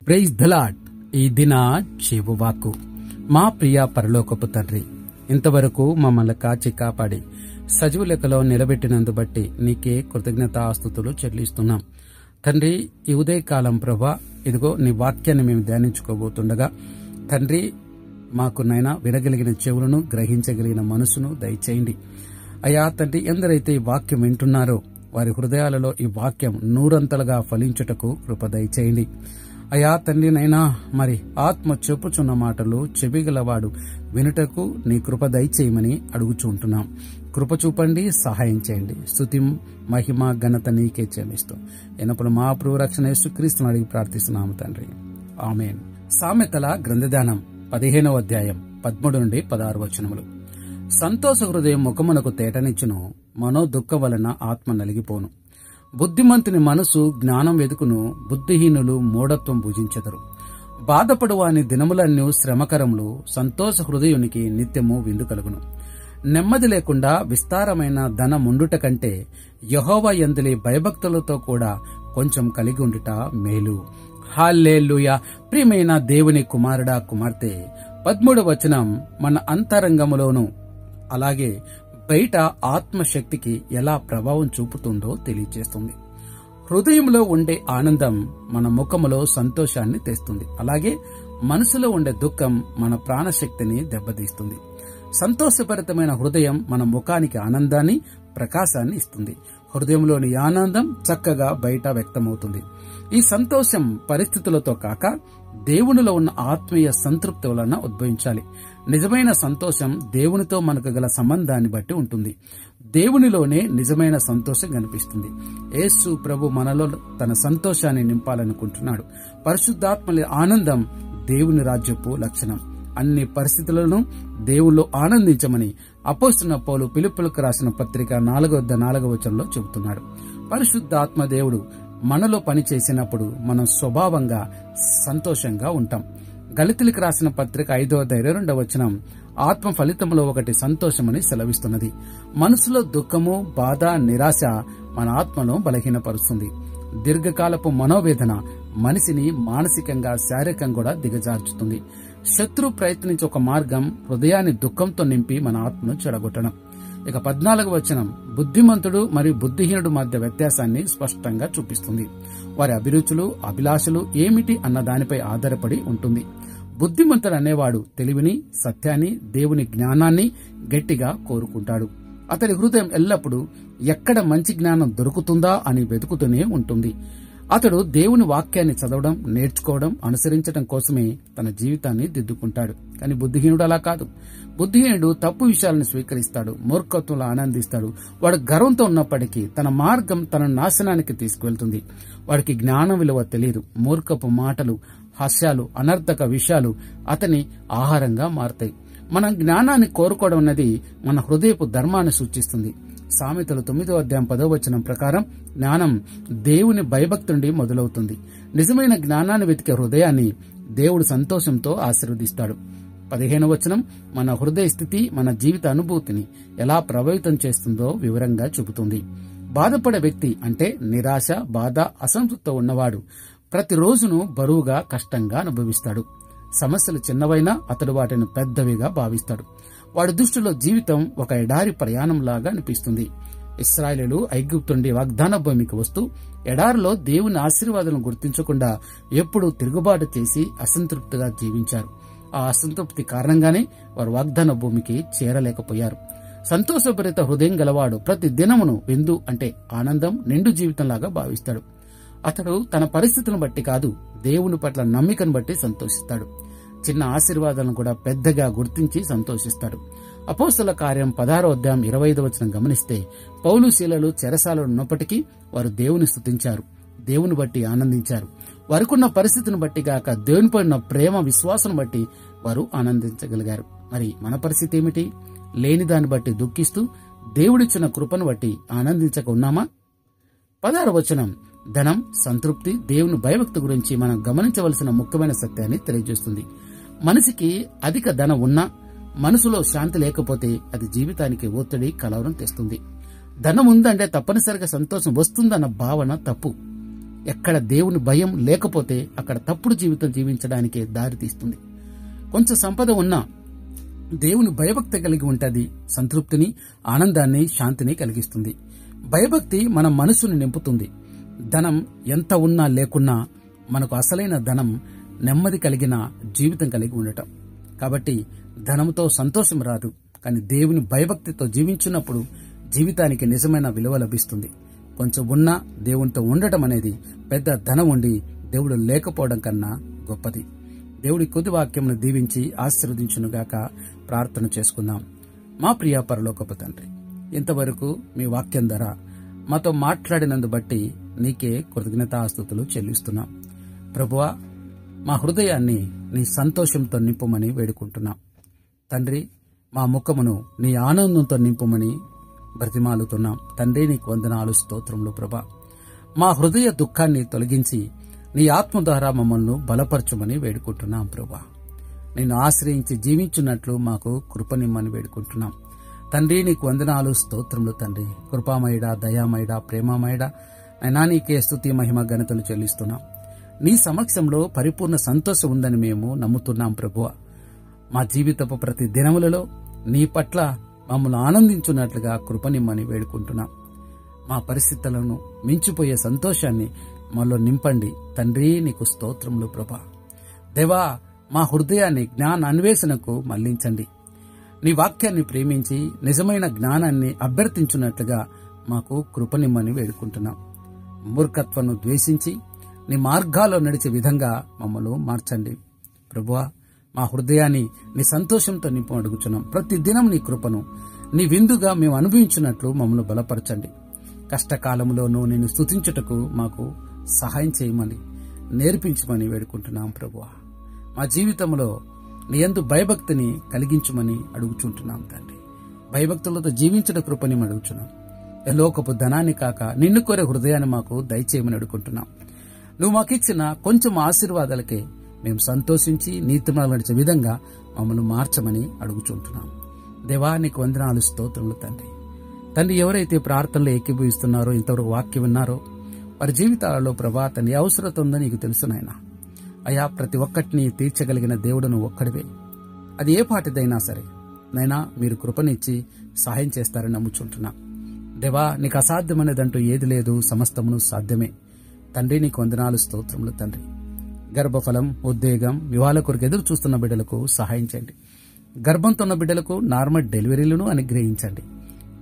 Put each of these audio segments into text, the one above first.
Praise the lord. ఈ దిన జీవవాక్కు. మా ప్రియ పరలోకపు తండ్రి, ఇంతవరకు మమ్మల్ని కాచి కాపాడి సజీవ లెక్కలో నిలబెట్టినందు బట్టి నీకే కృతజ్ఞతాస్తుతులు చెల్లిస్తున్నాం తండ్రి. ఈ ఉదయకాలం ప్రభా, ఇదిగో నీ వాక్యాన్ని మేము ధ్యానించుకోబోతుండగా తండ్రి, మాకు నైనా వినగలిగిన చెవులను, గ్రహించగలిగిన మనసును దయచేయండి అయ్యా తండ్రి. ఎందరైతే ఈ వాక్యం వింటున్నారో వారి హృదయాలలో ఈ వాక్యం నూరంతలుగా ఫలించుటకు కృప దయచేయండి అయ్యా తండ్రి. నైనా మరి ఆత్మ చెప్పుచున్న మాటలు చెవిగలవాడు వినుటకు నీ కృప దయచేయమని అడుగుచుంటున్నాం. కృప చూపండి, సహాయం చేయండి. స్తుతి మహిమ ఘనత నీకే చెల్లిస్తూ ఎనప్పుడు మా ప్రభు రక్షణ యేసుక్రీస్తును అడిగి ప్రార్థిస్తున్నాము తండ్రి, ఆమేన్. సామెతల గ్రంథదానం 15వ అధ్యాయం 13 నుండి 16 వచనములు. సంతోష హృదయం ముఖమునకు తేటనిచ్చును, మనో దుఃఖం వలన ఆత్మ నలిగిపోను. బుద్ధిమంతుని మనసు జ్ఞానం వెదుకును, బుద్ధిహీనులు మూఢత్వం భుజించెదరు. బాధపడు వాని దినములన్నీ శ్రమకరములు, సంతోష హృదయునికి నిత్యము విందు కలుగును. నెమ్మది లేకుండా విస్తారమైన ధనముండుట కంటే యెహోవా యందలి భయభక్తులతో కూడా కొంచెం కలిగి ఉండుట మేలు. హల్లెలూయా. ప్రియమైన దేవుని కుమారుడా, కుమార్తె, 13వ వచనం మన అంతరంగములోను అలాగే బయట ఆత్మశక్తికి ఎలా ప్రభావం చూపుతుందో తెలియజేస్తుంది. హృదయంలో ఉండే ఆనందం మన ముఖములో సంతోషాన్ని తెస్తుంది. అలాగే మనసులో ఉండే దుఃఖం మన ప్రాణశక్తిని దెబ్బతీస్తుంది. సంతోషభరితమైన హృదయం మన ముఖానికి ఆనందాన్ని, ప్రకాశాన్ని ఇస్తుంది. హృదయంలోని ఆనందం చక్కగా బయట వ్యక్తమవుతుంది. ఈ సంతోషం పరిస్థితులతో కాక దేవునిలో ఉన్న ఆత్మీయ సంతృప్తి వలన ఉద్భవించాలి. నిజమైన సంతోషం దేవునితో మనకు గల సంబంధాన్ని బట్టి ఉంటుంది. దేవునిలోనే నిజమైన సంతోషం కనిపిస్తుంది. యేసు ప్రభు మనలో తన సంతోషాన్ని నింపాలనుకుంటున్నాడు. పరిశుద్ధాత్మల ఆనందం దేవుని రాజ్యపు లక్షణం. అన్ని పరిస్థితులను దేవుల్లో ఆనందించమని అపోస్తలుడైన పౌలు ఫిలిప్పీయులకు రాసిన పత్రిక 4:4 వచనంలో చెబుతున్నాడు. పరిశుద్ధాత్మ దేవుడు మనలో పని చేసినప్పుడు మనం స్వభావంగా సంతోషంగా ఉంటాం. గళితీయులకు రాసిన పత్రిక 5:22 వచనం ఆత్మ ఫలితంలో ఒకటి సంతోషమని సెలవిస్తున్నది. మనసులో దుఃఖము, బాధ, నిరాశ మన ఆత్మను బలహీనపరుస్తుంది. దీర్ఘకాలపు మనోవేదన మనిషిని మానసికంగా, శారీరకంగా కూడా దిగజార్చుతుంది. శత్రు ప్రయత్నించే ఒక మార్గం హృదయాన్ని దుఃఖంతో నింపి మన ఆత్మను చెడగొట్టడం. ఇక 14వ వచనం బుద్ధిమంతుడు మరియు బుద్ధిహీనుడు మధ్య వ్యత్యాసాన్ని స్పష్టంగా చూపిస్తుంది. వారి అభిరుచులు, అభిలాషలు ఏమిటి అన్న దానిపై ఆధారపడి ఉంటుంది. బుద్ధిమంతుడు అనేవాడు తెలివిని, సత్యాన్ని, దేవుని జ్ఞానాన్ని గట్టిగా కోరుకుంటాడు. అతడి హృదయం ఎల్లప్పుడూ ఎక్కడ మంచి జ్ఞానం దొరుకుతుందా అని వెతుకుతూనే ఉంటుంది. అతడు దేవుని వాక్యాన్ని చదవడం, నేర్చుకోవడం, అనుసరించడం కోసమే తన జీవితాన్ని దిద్దుకుంటాడు. కానీ బుద్ధిహీనుడు అలా కాదు. బుద్ధిహీనుడు తప్పు విషయాలను స్వీకరిస్తాడు, మూర్ఖత్వంలో ఆనందిస్తాడు. వాడు గర్వంతో ఉన్నప్పటికీ తన మార్గం తన నాశనానికి తీసుకువెళ్తుంది. వాడికి జ్ఞానం విలువ తెలియదు. మూర్ఖపు మాటలు, హాస్యాలు, అనర్థక విషయాలు అతని ఆహారంగా మారతాయి. మనం జ్ఞానాన్ని కోరుకోవడం అన్నది మన హృదయపు ధర్మాన్ని సూచిస్తుంది. సామెతలు 9వ అధ్యాయం 10వ వచనం ప్రకారం జ్ఞానం దేవుని భయభక్తి నుండి మొదలవుతుంది. నిజమైన జ్ఞానాన్ని వెతికే హృదయాన్ని దేవుడు సంతోషంతో ఆశీర్వదిస్తాడు. 15వ వచనం మన హృదయ స్థితి మన జీవిత అనుభూతిని ఎలా ప్రభావితం చేస్తుందో వివరంగా చూపుతుంది. బాధపడే వ్యక్తి అంటే నిరాశ, బాధ, అసంతృప్తితో ఉన్నవాడు ప్రతిరోజును బరువుగా, కష్టంగా అనుభవిస్తాడు. సమస్యలు చిన్నవైనా అతడు వాటిని పెద్దవిగా భావిస్తాడు. వాడి దృష్టిలో జీవితం ఒక ఎడారి ప్రయాణంలాగా అనిపిస్తుంది. ఇశ్రాయేలీయులు ఐగుప్తు నుండి వాగ్దాన భూమికి వస్తూ ఎడారిలో దేవుని ఆశీర్వాదాలను గుర్తించకుండా ఎప్పుడూ తిరుగుబాటు చేసి అసంతృప్తిగా జీవించారు. ఆ అసంతృప్తి కారణంగానే వారు వాగ్దాన భూమికి చేరలేకపోయారు. సంతోషభరిత హృదయం గలవాడు ప్రతి దినమును విందు అంటే ఆనందం, నిండు జీవితంలాగా భావిస్తాడు. అతడు తన పరిస్థితులను బట్టి కాదు, దేవుని పట్ల నమ్మికను బట్టి సంతోషిస్తాడు. చిన్న ఆశీర్వాదాలను కూడా పెద్దగా గుర్తించి సంతోషిస్తాడు. అపోస్తలుల కార్యం 16వ అధ్యాయం 25వ వచనం గమనిస్తే పౌలు, శీలలు చెరసాలలో ఉన్నప్పటికీ వారు దేవుని స్తుతించారు, దేవుని బట్టి ఆనందించారు. వారికున్న పరిస్థితిని బట్టి గాక దేవునిపై ఉన్న ప్రేమ, విశ్వాసం బట్టి వారు ఆనందించగలిగారు. మరి మన పరిస్థితి ఏమిటి? లేని దాన్ని బట్టి దుఃఖిస్తూ దేవుడిచ్చిన కృపను బట్టి ఆనందించక ఉన్నామా? 16వ వచనం ధనం, సంతృప్తి, దేవుని భయభక్తి గురించి మనం గమనించవలసిన ముఖ్యమైన సత్యాన్ని తెలియజేస్తుంది. మనిషికి అధిక ధనం ఉన్నా మనసులో శాంతి లేకపోతే అది జీవితానికి ఒత్తిడి, కలవరం తెస్తుంది. ధనం ఉందంటే తప్పనిసరిగా సంతోషం వస్తుందన్న భావన తప్పు. ఎక్కడ దేవుని భయం లేకపోతే అక్కడ తప్పుడు జీవితం జీవించడానికే దారి తీస్తుంది. కొంచెం సంపద ఉన్నా దేవుని భయభక్తి కలిగి ఉంటది సంతృప్తిని, ఆనందాన్ని, శాంతిని కలిగిస్తుంది. భయభక్తి మన మనసును నింపుతుంది. ధనం ఎంత ఉన్నా లేకున్నా మనకు అసలైన ధనం నెమ్మది కలిగిన జీవితం కలిగి ఉండటం. కాబట్టి ధనంతో సంతోషం రాదు, కానీ దేవుని భయభక్తితో జీవించినప్పుడు జీవితానికి నిజమైన విలువ లభిస్తుంది. కొంచెం ఉన్నా దేవునితో ఉండటం అనేది పెద్ద ధనం ఉండి దేవుడు లేకపోవడం కన్నా గొప్పది. దేవుడి కొద్ది వాక్యమును దీవించి ఆశీర్వదించునుగాక. ప్రార్థన చేసుకుందాం. మా ప్రియ పరలోకపు తండ్రి, ఇంతవరకు మీ వాక్యం ద్వారా మాతో మాట్లాడినందు బట్టి నీకే కృతజ్ఞతాస్తుతులు చెల్లిస్తున్నాం. ప్రభువా, మా హృదయాన్ని నీ సంతోషంతో నింపుమని వేడుకుంటున్నాం. తండ్రి, మా ముఖమును నీ ఆనందంతో నింపుమని బ్రతిమాలుతున్నాం. తండ్రి, నీకు వందనాలు, స్తోత్రములు ప్రభా. మా హృదయ దుఃఖాన్ని తొలగించి నీ ఆత్మ ద్వారా మమ్మల్ని బలపరచుమని వేడుకుంటున్నాం ప్రభా. నిన్ను ఆశ్రయించి జీవించున్నట్లు మాకు కృపనిమ్మని వేడుకుంటున్నాం. తండ్రి, నీకు వందనాలు, స్తోత్రములు తండ్రి. కృపామయుడా, దయామయుడా, ప్రేమమయుడా, అయినా నీకే స్తుతి, మహిమ, ఘనతలు చెల్లిస్తున్నాం. నీ సమక్షంలో పరిపూర్ణ సంతోషం ఉందని మేము నమ్ముతున్నాం ప్రభువా. మా జీవితపు ప్రతి దినములలో నీ పట్ల మమ్మల్ని ఆనందించున్నట్లుగా కృపనిమ్మని వేడుకుంటున్నాం. మా పరిస్థితులను మించిపోయే సంతోషాన్ని మాలో నింపండి తండ్రి. నీకు స్తోత్రములు ప్రభా. దేవా, మా హృదయాన్ని జ్ఞాన అన్వేషణకు మళ్లించండి. నీ వాక్యాన్ని ప్రేమించి నిజమైన జ్ఞానాన్ని అభ్యర్థించున్నట్లుగా మాకు కృపనిమ్మని వేడుకుంటున్నాం. మూర్ఖత్వాన్ని ద్వేషించి నీ మార్గాల్లో నడిచే విధంగా మమ్మల్ని మార్చండి ప్రభువా. మా హృదయాన్ని నీ సంతోషంతో నింపు అడుగుచున్నాం. ప్రతి దినం నీ కృపను నీ విందుగా మేము అనుభవించినట్లు మమ్మల్ని బలపరచండి. కష్టకాలంలోనూ నిన్ను స్తుతించుటకు మాకు సహాయం చేయమని నేర్పించమని వేడుకుంటున్నాం ప్రభువా. మా జీవితంలో నీ యందు భయభక్తిని కలిగించమని అడుగుచుంటున్నాం తండ్రి. భయభక్తులతో జీవించిన కృపని అడుగుచున్నాం. లోకపు ధనాన్ని కాక నిన్ను కోరే హృదయాన్ని మాకు దయచేయమని అడుగుకుంటున్నాం. నువ్వు మాకిచ్చిన కొంచెం ఆశీర్వాదాలకే మేము సంతోషించి నీతిమాలు నడిచే విధంగా మమ్మల్ని మార్చమని అడుగుచుంటున్నాం. దేవా, నీకు వందనాలు, స్తోత్రములు తండ్రి. తండ్రి, ఎవరైతే ప్రార్థనలో ఏకీభవిస్తున్నారో, ఇంతవరకు వాక్యం విన్నారో, వారి జీవితాలలో ప్రభా తండ్రి అవసరత ఉందని నీకు తెలుసు నాయన. అయా, ప్రతి ఒక్కటిని తీర్చగలిగిన దేవుడు నువ్వు ఒక్కడివే. అది ఏ పాటిదైనా సరే నైనా మీరు కృపనిచ్చి సహాయం చేస్తారని నమ్ముచుంటున్నా. దేవా, నీకు అసాధ్యమైనదంటూ ఏది లేదు, సమస్తమును సాధ్యమే. తండ్రి, నీకు వందనాలు, స్తోత్రములు తండ్రి. గర్భఫలం, ఉద్వేగం, వివాహాల కొరకు ఎదురు చూస్తున్న బిడ్డలకు సహాయం చేయండి. గర్భంతో ఉన్న బిడ్డలకు నార్మల్ డెలివరీలను అనుగ్రహించండి.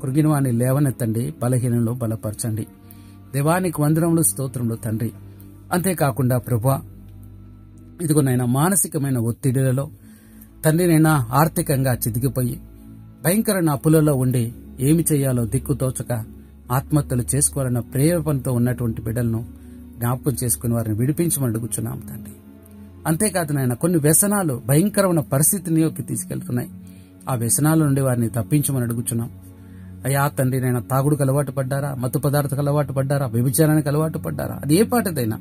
కృగిన వాణ్ణి లేవనెత్తండి, బలహీనలు బలపరచండి. దేవానికి వందనములు, స్తోత్రములు తండ్రి. అంతేకాకుండా ప్రభువా, ఇదిగోనైనా మానసికమైన ఒత్తిడిలలో తండ్రినైనా ఆర్థికంగా చితికిపోయి భయంకరమైన అప్పులలో ఉండి ఏమి చేయాలో దిక్కుతోచక ఆత్మహత్యలు చేసుకోవాలన్న ప్రేరేపణతో ఉన్నటువంటి బిడ్డలను జ్ఞాపకం చేసుకుని వారిని విడిపించమని అడుగుచున్నాం తండ్రి. అంతేకాదు నాయన, కొన్ని వ్యసనాలు భయంకరమైన పరిస్థితిలోకి తీసుకెళ్తున్నాయి. ఆ వ్యసనాల నుండి వారిని తప్పించమని అడుగుచున్నాం. అయ్యా తండ్రి, నేను తాగుడుకు అలవాటు పడ్డారా, మత్తు పదార్థాలకు అలవాటు పడ్డారా, వ్యభిచారానికి అలవాటు పడ్డారా, అది ఏ పాటిదైనా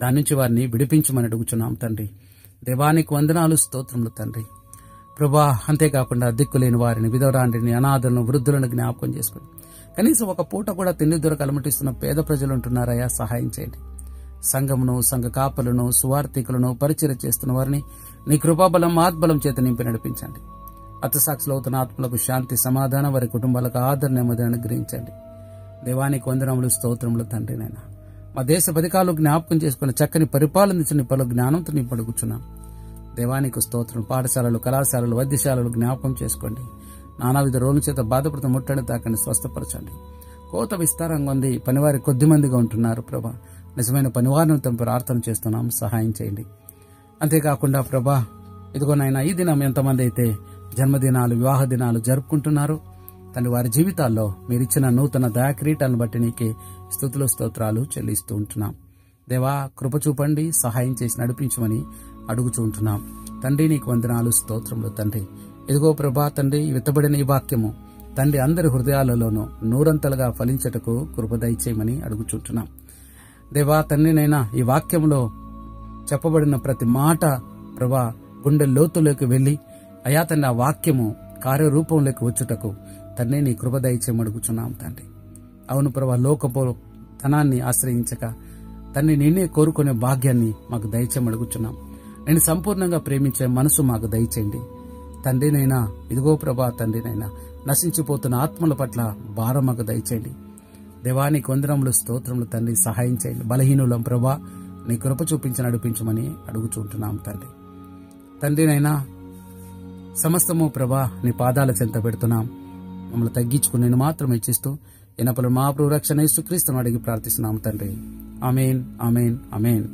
దాని నుంచి వారిని విడిపించమని అడుగుచున్నాం తండ్రి. దేవానికి వందనాలు, స్తోత్రములు తండ్రి. ప్రభా, అంతేకాకుండా దిక్కులేని వారిని, విధవరాండ్రిని, అనాథలను, వృద్ధులను జ్ఞాపకం చేసుకుని కనీసం ఒక పూట కూడా తిండి దొరక అలమటిస్తున్న పేద ప్రజలు ఉంటున్నారయ్యా, సహాయం చేయండి. సంఘమును, సంఘ కాపలను, సువార్థికులను, పరిచయం చేస్తున్న వారిని నీ కృపాబలం, ఆత్బలం చేత నింపి నడిపించండి. అతసాక్షులు అవుతున్న ఆత్మలకు శాంతి, సమాధానం, వారి కుటుంబాలకు ఆదరణ, నెమ్మది అనుగ్రహించండి. దేవానికి వందనములు, స్తోత్రములు తండ్రి. నైనా మా దేశ పథకాలు జ్ఞాపకం చేసుకుని చక్కని పరిపాలన పలు జ్ఞానంతో నింపు అడుగుచున్నాం. దేవానికి స్తోత్రం. పాఠశాలలు, కళాశాలలు, వైద్యశాలలు జ్ఞాపకం చేసుకోండి. నానావిధ రోగుల చేత బాధపడుతూ ముట్టడి తాకండి, స్వస్థపరచండి. కోత విస్తారంగా ఉంది, పనివారి కొద్ది మందిగా ఉంటున్నారు ప్రభా. నిజమైన పనివారిని తమ ప్రార్థన చేస్తున్నాం, సహాయం చేయండి. అంతేకాకుండా ప్రభా, ఇదిగోనైనా ఈ దినం ఎంతమంది అయితే జన్మదినాలు, వివాహ దినాలు జరుపుకుంటున్నారు తండ్రి, వారి జీవితాల్లో మీరిచ్చిన నూతన దయాకిరీటాలను బట్టి నీకే స్తుతులు, స్తోత్రాలు చెల్లిస్తూ ఉంటున్నాం. దేవా, కృప చూపండి, సహాయం చేసి నడిపించమని అడుగుచూ ఉంటున్నాం తండ్రి. నీకు వందనాలు, స్తోత్రములు తండ్రి. ఇదిగో ప్రభా తండ్రి, విత్తబడిన ఈ వాక్యము తండ్రి అందరి హృదయాలలోనూ నూరంతలుగా ఫలించటకు కృప దయచేయమని అడుగుచుంటున్నాం. దేవా తండ్రినైనా ఈ వాక్యంలో చెప్పబడిన ప్రతి మాట ప్రభా గుండె లోతులోకి వెళ్లి అయా తండ్రి ఆ వాక్యము కార్యరూపంలోకి వచ్చుటకు తండ్రి నీ కృప దయచేయమని అడుగుచున్నాం తండ్రి. అవును ప్రభా, లోకపు ధనాన్ని ఆశ్రయించక తండ్రి నిన్నే కోరుకునే భాగ్యాన్ని మాకు దయచేయమని అడుగుచున్నాం. నేను సంపూర్ణంగా ప్రేమించే మనసు మాకు దయచేయండి తండ్రినైనా. ఇదిగో ప్రభా తండ్రినైనా, నశించిపోతున్న ఆత్మల పట్ల భారం మాకు దయచేయండి. దేవానికి వందనములు, స్తోత్రములు తండ్రి. సహాయం చేయండి. బలహీనులం ప్రభా, నీ కృప చూపించి నడిపించమని అడుగుచుంటున్నాం తండ్రి. తండ్రినైనా సమస్తము ప్రభా నీ పాదాల చెంత పెడుతున్నాం. మమ్మల్ని తగ్గించుకుని నేను మాత్రం ఇచ్చిస్తూ ఎనపలు మా ప్రభు రక్షణ యేసుక్రీస్తును అడిగి ప్రార్థిస్తున్నాం తండ్రి. ఆమేన్, ఆమేన్, ఆమేన్.